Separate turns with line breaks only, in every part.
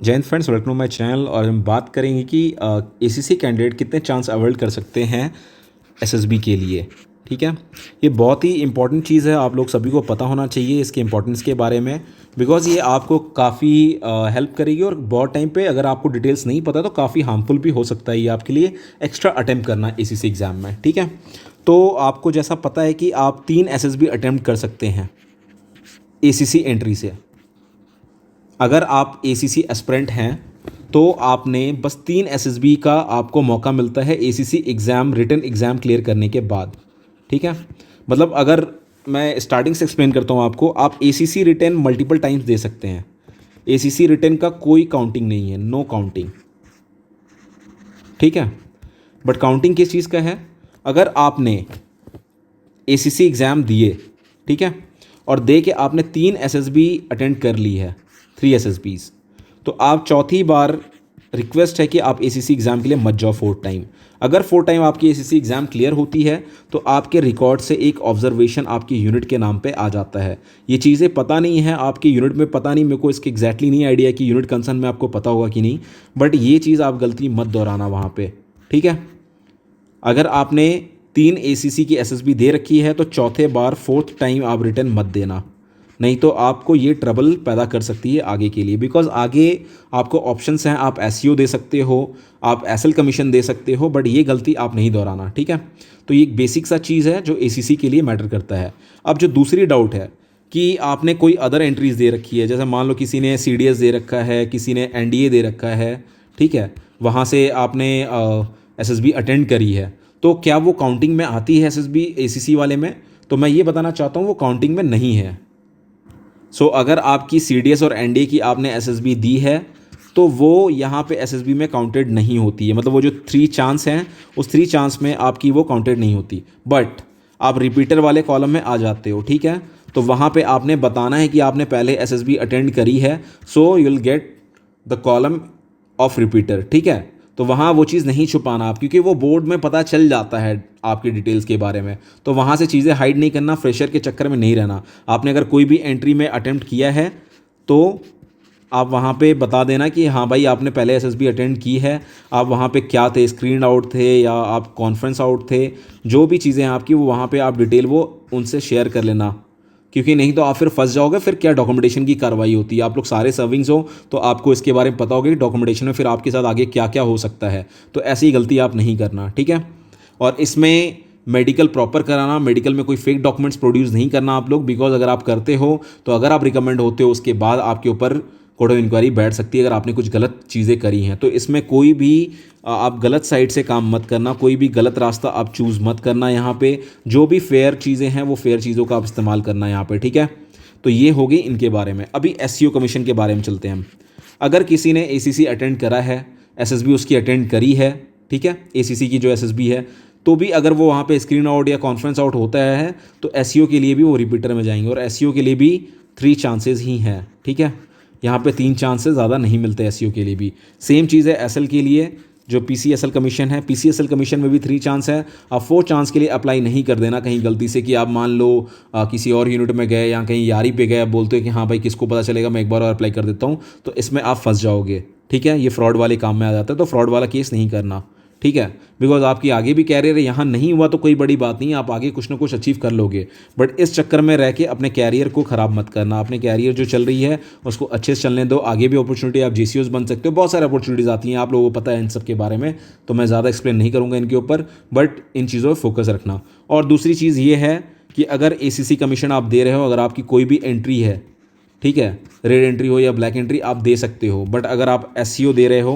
जय Hind friends, welcome to my channel. और हम बात करेंगे कि एसीसी कैंडिडेट कितने चांस अवॉइड कर सकते हैं एसएसबी के लिए। ठीक है, ये बहुत ही इंपॉर्टेंट चीज़ है, आप लोग सभी को पता होना चाहिए इसके इंपॉर्टेंस के बारे में, बिकॉज ये आपको काफ़ी हेल्प करेगी। और बहुत टाइम पे अगर आपको डिटेल्स नहीं पता तो काफ़ी हार्मफुल भी हो सकता है ये आपके लिए एक्स्ट्रा अटैम्प्ट करना एसीसी एग्ज़ाम में। ठीक है, तो आपको जैसा पता है कि आप 3 एसएसबी अटैम्प्ट कर सकते हैं एसीसी एंट्री से। अगर आप एसीसी एस्पिरेंट हैं तो आपने बस 3 एसएसबी का आपको मौका मिलता है ACC exam, written exam clear करने के बाद। ठीक है, मतलब अगर मैं स्टार्टिंग से एक्सप्लेन करता हूँ आपको, आप एसीसी रिटन मल्टीपल टाइम्स दे सकते हैं। एसीसी रिटन का कोई काउंटिंग नहीं है, नो काउंटिंग। ठीक है, बट काउंटिंग किस चीज़ का है? अगर आपने एसीसी एग्ज़ाम दिए, ठीक है, और दे के आपने 3 एसएसबी अटेंड कर ली है, 3 एसएसबीज, तो आप चौथी बार रिक्वेस्ट है कि आप एसीसी एग्ज़ाम के लिए मत जाओ 4th टाइम। अगर 4th टाइम आपकी एसीसी एग्ज़ाम क्लियर होती है तो आपके रिकॉर्ड से एक ऑब्जर्वेशन आपकी यूनिट के नाम पे आ जाता है। ये चीज़ें पता नहीं है आपकी यूनिट में, पता नहीं, मेरे को इसके एग्जैक्टली नहीं आइडिया कि यूनिट कंसर्न में आपको पता होगा कि नहीं, बट ये चीज़ आप गलती मत दोहराना वहाँ पे। ठीक है, अगर आपने 3 एसीसी की एसएसबी दे रखी है तो चौथे बार 4th टाइम आप रिटर्न मत देना, नहीं तो आपको ये ट्रबल पैदा कर सकती है आगे के लिए। बिकॉज आगे आपको ऑप्शंस हैं, आप एसईओ दे सकते हो, आप एसएल कमीशन दे सकते हो, बट ये गलती आप नहीं दोहराना। ठीक है, तो ये एक बेसिक सा चीज़ है जो एसीसी के लिए मैटर करता है। अब जो दूसरी डाउट है कि आपने कोई अदर एंट्रीज दे रखी है, जैसे मान लो किसी ने सीडीएस दे रखा है, किसी ने एनडीए दे रखा है, ठीक है, वहाँ से आपने एसएसबी अटेंड करी है, तो क्या वो काउंटिंग में आती है एसएसबी एसीसी वाले में? तो मैं ये बताना चाहता हूँ वो काउंटिंग में नहीं है। सो अगर आपकी सीडीएस और एनडीए की आपने एसएसबी दी है तो वो यहाँ पे एसएसबी में काउंटेड नहीं होती है, मतलब वो जो 3 चांस हैं उस 3 चांस में आपकी वो काउंटेड नहीं होती। बट आप रिपीटर वाले कॉलम में आ जाते हो। ठीक है, तो वहाँ पे आपने बताना है कि आपने पहले एसएसबी अटेंड करी है, so you will get the column of repeater. ठीक है, तो वहाँ वो चीज़ नहीं छुपाना आप, क्योंकि वो बोर्ड में पता चल जाता है आपकी डिटेल्स के बारे में, तो वहाँ से चीज़ें हाइड नहीं करना, फ्रेशर के चक्कर में नहीं रहना। आपने अगर कोई भी एंट्री में अटेम्प्ट किया है तो आप वहाँ पे बता देना कि हाँ भाई आपने पहले एसएसबी अटेंड की है, आप वहाँ पे क्या थे, स्क्रीन आउट थे या आप कॉन्फ्रेंस आउट थे, जो भी चीज़ें हैं आपकी वो वहाँ पे आप डिटेल वो उनसे शेयर कर लेना, क्योंकि नहीं तो आप फिर फंस जाओगे। फिर क्या डॉक्यूमेंटेशन की कार्रवाई होती है, आप लोग सारे सर्विंग्स हो तो आपको इसके बारे में पता होगा कि डॉक्यूमेंटेशन में फिर आपके साथ आगे क्या क्या हो सकता है, तो ऐसी गलती आप नहीं करना। ठीक है, और इसमें मेडिकल प्रॉपर कराना, मेडिकल में कोई फेक डॉक्यूमेंट्स प्रोड्यूस नहीं करना आप लोग, बिकॉज अगर आप करते हो तो अगर आप रिकमेंड होते हो उसके बाद आपके ऊपर कोर्ट ऑफ इंक्वायरी बैठ सकती है अगर आपने कुछ गलत चीज़ें करी हैं। तो इसमें कोई भी आप गलत साइड से काम मत करना, कोई भी गलत रास्ता आप चूज़ मत करना। यहाँ पे जो भी फेयर चीज़ें हैं वो फेयर चीज़ों का आप इस्तेमाल करना यहाँ पे। ठीक है, तो ये होगी इनके बारे में। अभी एससीओ कमीशन के बारे में चलते हैं हम। अगर किसी ने एसीसी अटेंड करा है, एसएसबी उसकी अटेंड करी है, ठीक है, एसीसी की जो एसएसबी है, तो भी अगर वो वहाँ पे स्क्रीन आउट या कॉन्फ्रेंस आउट होता है तो एसईओ के लिए भी वो रिपीटर में जाएंगे, और एसईओ के लिए भी 3 चांसेस ही हैं। ठीक है, यहाँ पे 3 चांसेस ज़्यादा नहीं मिलते एसईओ के लिए भी। सेम चीज़ है एसएल के लिए, जो पीसीएसएल कमीशन है, पीसीएसएल कमीशन में भी 3 चांस है। आप 4 चांस के लिए अप्लाई नहीं कर देना कहीं गलती से, कि आप मान लो किसी और यूनिट में गए या कहीं यारी पे गए, आप बोलते हो कि हाँ भाई किसको पता चलेगा, मैं एक बार और अप्लाई कर देता हूँ, तो इसमें आप फंस जाओगे। ठीक है, ये फ्रॉड वाले काम में आ जाता है, तो फ्रॉड वाला केस नहीं करना। ठीक है, बिकॉज आपकी आगे भी कैरियर है, यहाँ नहीं हुआ तो कोई बड़ी बात नहीं, आप आगे कुछ ना कुछ अचीव कर लोगे, बट इस चक्कर में रह के अपने कैरियर को ख़राब मत करना। अपने कैरियर जो चल रही है उसको अच्छे से चलने दो, आगे भी अपॉर्चुनिटी, आप जीसीओज बन सकते हो, बहुत सारी अपॉर्चुनिटीज़ आती हैं, आप लोगों को पता है इन सब के बारे में, तो मैं ज़्यादा एक्सप्लेन नहीं करूँगा इनके ऊपर, बट इन चीज़ों पर फोकस रखना। और दूसरी चीज़ ये है कि अगर एसीसी कमीशन आप दे रहे हो, अगर आपकी कोई भी एंट्री है, ठीक है, रेड एंट्री हो या ब्लैक एंट्री, आप दे सकते हो, बट अगर आप एससीओ दे रहे हो,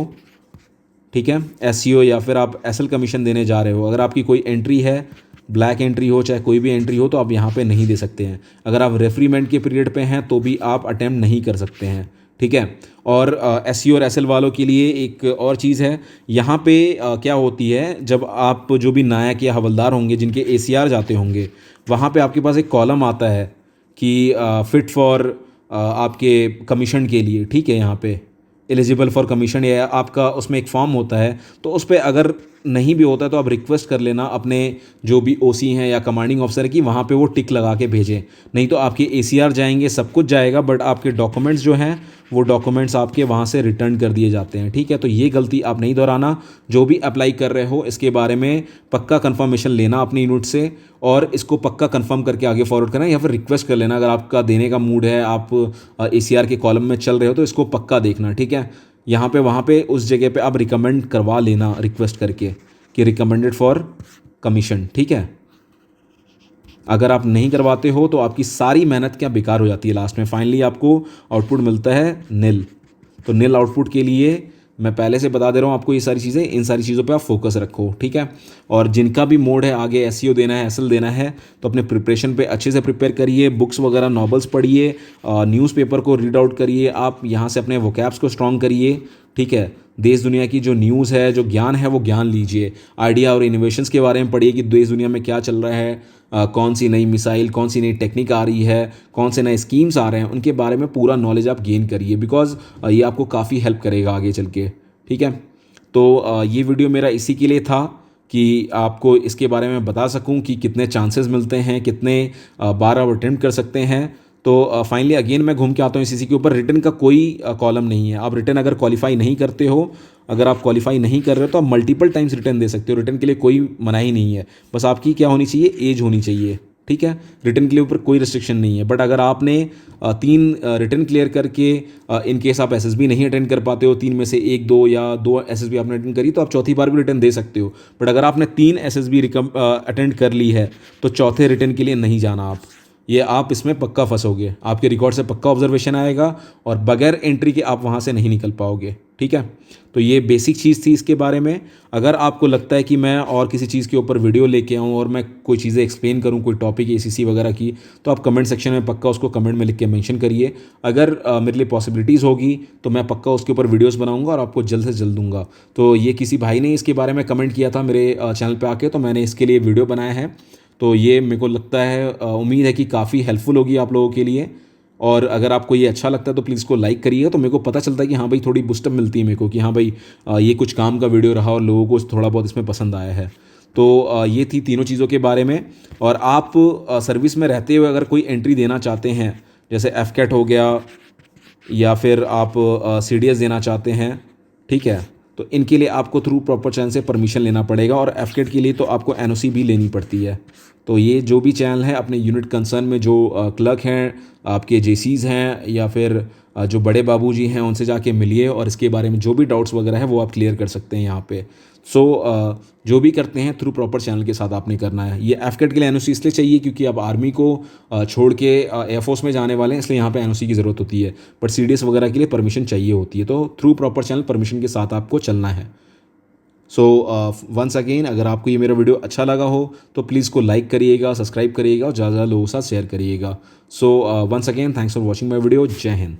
ठीक है, एससीओ या फिर आप एसएल कमीशन देने जा रहे हो, अगर आपकी कोई एंट्री है, ब्लैक एंट्री हो चाहे कोई भी एंट्री हो, तो आप यहाँ पे नहीं दे सकते हैं। अगर आप रेफरीमेंट के पीरियड पे हैं तो भी आप अटेम्प्ट नहीं कर सकते हैं। ठीक है, और एससीओ और एसएल वालों के लिए एक और चीज़ है, यहाँ पे क्या होती है, जब आप जो भी नायक या हवलदार होंगे जिनके एसीआर जाते होंगे, वहाँ पे आपके पास एक कॉलम आता है कि फिट फॉर आपके कमीशन के लिए, ठीक है, यहाँ पे एलिजिबल फॉर कमीशन, या आपका उसमें एक फॉर्म होता है, तो उस पर अगर नहीं भी होता है तो आप रिक्वेस्ट कर लेना अपने जो भी ओसी हैं या कमांडिंग ऑफिसर की, वहाँ पे वो टिक लगा के भेजें, नहीं तो आपके एसीआर जाएंगे, सब कुछ जाएगा, बट आपके डॉक्यूमेंट्स जो हैं वो डॉक्यूमेंट्स आपके वहाँ से रिटर्न कर दिए जाते हैं। ठीक है, तो ये गलती आप नहीं दोहराना। जो भी अप्लाई कर रहे हो इसके बारे में पक्का कंफर्मेशन लेना अपनी यूनिट से, और इसको पक्का कंफर्म करके आगे फॉरवर्ड करना, या फिर रिक्वेस्ट कर लेना अगर आपका देने का मूड है, आप ACR के कॉलम में चल रहे हो तो इसको पक्का देखना। ठीक है, यहाँ पे वहाँ पे उस जगह पे आप रिकमेंड करवा लेना रिक्वेस्ट करके कि रिकमेंडेड फॉर कमीशन। ठीक है, अगर आप नहीं करवाते हो तो आपकी सारी मेहनत क्या बेकार हो जाती है, लास्ट में फाइनली आपको आउटपुट मिलता है नील। तो नील आउटपुट के लिए मैं पहले से बता दे रहा हूँ आपको ये सारी चीज़ें, इन सारी चीज़ों पे आप फोकस रखो। ठीक है, और जिनका भी मोड है आगे SEO देना है, SL देना है, तो अपने प्रिपरेशन पे अच्छे से प्रिपेयर करिए, बुक्स वगैरह नॉवेल्स पढ़िए, न्यूज़पेपर को रीड आउट करिए, आप यहाँ से अपने वोकैब्स को स्ट्रॉन्ग करिए। ठीक है, देश दुनिया की जो न्यूज़ है, जो ज्ञान है, वो ज्ञान लीजिए। आइडिया और इनोवेशंस के बारे में पढ़िए कि देश दुनिया में क्या चल रहा है, कौन सी नई मिसाइल, कौन सी नई टेक्निक आ रही है, कौन से नए स्कीम्स आ रहे हैं, उनके बारे में पूरा नॉलेज आप गेन करिए, बिकॉज ये आपको काफ़ी हेल्प करेगा आगे चल के। ठीक है, तो ये वीडियो मेरा इसी के लिए था कि आपको इसके बारे में बता सकूं कि कितने चांसेस मिलते हैं, कितने बार आप अटेम्प्ट कर सकते हैं। तो फाइनली अगेन मैं घूम के आता हूँ इसी के ऊपर, रिटर्न का कोई कॉलम नहीं है। आप रिटर्न अगर क्वालिफाई नहीं करते हो, अगर आप क्वालिफाई नहीं कर रहे हो तो आप मल्टीपल टाइम्स रिटर्न दे सकते हो। रिटर्न के लिए कोई मनाही नहीं है, बस आपकी क्या होनी चाहिए, एज होनी चाहिए। ठीक है, रिटर्न के लिए ऊपर कोई रिस्ट्रिक्शन नहीं है। बट अगर आपने 3 रिटर्न क्लियर करके इन केस आप SSB नहीं अटेंड कर पाते हो, 3 में से 1, 2 या 2 SSB आपने अटेंड करी, तो आप चौथी बार भी रिटर्न दे सकते हो। बट अगर आपने 3 SSB अटेंड कर ली है तो चौथे रिटर्न के लिए नहीं जाना आप, ये आप इसमें पक्का फंसोगे, आपके रिकॉर्ड से पक्का ऑब्जर्वेशन आएगा और बगैर एंट्री के आप वहाँ से नहीं निकल पाओगे। ठीक है, तो ये बेसिक चीज़ थी इसके बारे में। अगर आपको लगता है कि मैं और किसी चीज़ के ऊपर वीडियो लेके आऊँ और मैं कोई चीज़ें एक्सप्लेन करूँ, कोई टॉपिक ACC वगैरह की, तो आप कमेंट सेक्शन में पक्का उसको कमेंट में लिख के मेंशन करिए। अगर मेरे लिए पॉसिबिलिटीज़ होगी तो मैं पक्का उसके ऊपर वीडियोज़ बनाऊँगा और आपको जल्द से जल्द दूंगा। तो ये किसी भाई ने इसके बारे में कमेंट किया था मेरे चैनल पर आके, तो मैंने इसके लिए वीडियो बनाया है। तो ये मेरे को लगता है, उम्मीद है कि काफ़ी हेल्पफुल होगी आप लोगों के लिए। और अगर आपको ये अच्छा लगता है तो प्लीज़ इसको लाइक करिए, तो मेरे को पता चलता है कि हाँ भाई थोड़ी बूस्टअप मिलती है मेरे को कि हाँ भाई ये कुछ काम का वीडियो रहा और लोगों को थोड़ा बहुत इसमें पसंद आया है। तो ये थी तीनों चीज़ों के बारे में। और आप सर्विस में रहते हुए अगर कोई एंट्री देना चाहते हैं, जैसे FCAT हो गया या फिर आप CDS देना चाहते हैं, ठीक है, तो इनके लिए आपको थ्रू प्रॉपर चैनल से परमिशन लेना पड़ेगा। और FCAT के लिए तो आपको NOC भी लेनी पड़ती है। तो ये जो भी चैनल है अपने यूनिट कंसर्न में जो क्लर्क हैं, आपके JCs हैं या फिर जो बड़े बाबूजी हैं, उनसे जाके मिलिए और इसके बारे में जो भी डाउट्स वगैरह है वो आप क्लियर कर सकते हैं यहाँ पे। सो जो भी करते हैं थ्रू प्रॉपर चैनल के साथ आपने करना है। ये FCAT के लिए NOC इसलिए चाहिए क्योंकि आप आर्मी को छोड़ के एयरफोर्स में जाने वाले हैं, इसलिए यहाँ पे NOC की ज़रूरत होती है। बट CDS वगैरह के लिए परमिशन चाहिए होती है, तो थ्रू प्रॉपर चैनल परमिशन के साथ आपको चलना है। सो वंस अगेन, अगर आपको ये मेरा वीडियो अच्छा लगा हो तो प्लीज़ को लाइक करिएगा, सब्सक्राइब करिएगा और ज़्यादा लोगों के साथ शेयर करिएगा। So once again, thanks for watching my video. जय हिंद।